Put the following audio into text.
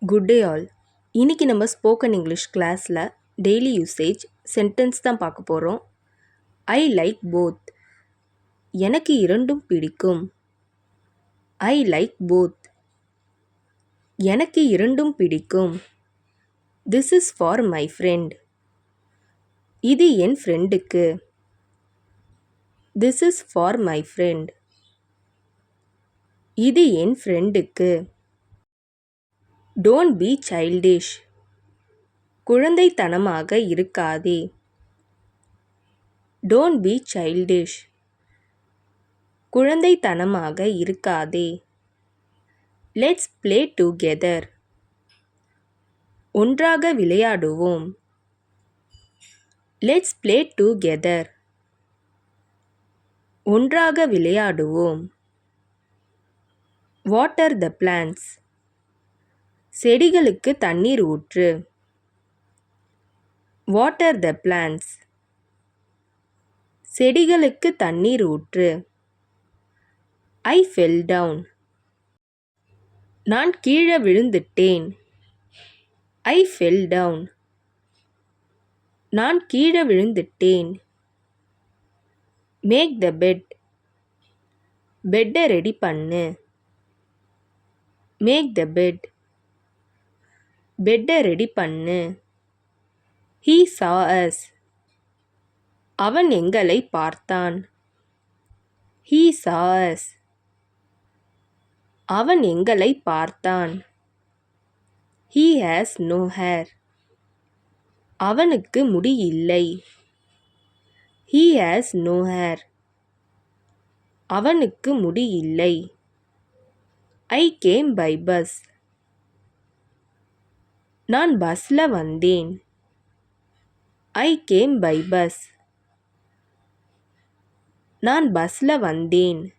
Good day all. இன்னைக்கு நம்ம spoken English கிளாஸில் டெய்லி யூசேஜ் சென்டென்ஸ் தான் பார்க்க போகிறோம். I like both. எனக்கு இரண்டும் பிடிக்கும். I like both. எனக்கு இரண்டும் பிடிக்கும். This is for my friend. இது என் ஃப்ரெண்டுக்கு. This is for my friend. இது என் ஃப்ரெண்டுக்கு. Don't be childish. குழந்தைத்தனமாக இருக்காதே. Don't be childish. குழந்தைத்தனமாக இருக்காதே. Let's play together. ஒன்றாக விளையாடுவோம். Let's play together. ஒன்றாக விளையாடுவோம். Water the plants. செடிகளுக்கு தண்ணீர் ஊற்று. Water the plants. செடிகளுக்கு தண்ணீர் ஊற்று. I fell down. நான் கீழே விழுந்துட்டேன். I fell down. நான் கீழே விழுந்துட்டேன். Make the bed. பெட்டை ரெடி பண்ணு. Make the bed. பெட்டை ரெடி பண்ணு. He saw us. அவன் எங்களை பார்த்தான். He saw us. அவன் எங்களை பார்த்தான். He has no hair. அவனுக்கு முடி இல்லை. He has no hair. அவனுக்கு முடி இல்லை. I came by bus. நான் பஸ்ல வந்தேன். I came by bus. நான் பஸ்ல வந்தேன்.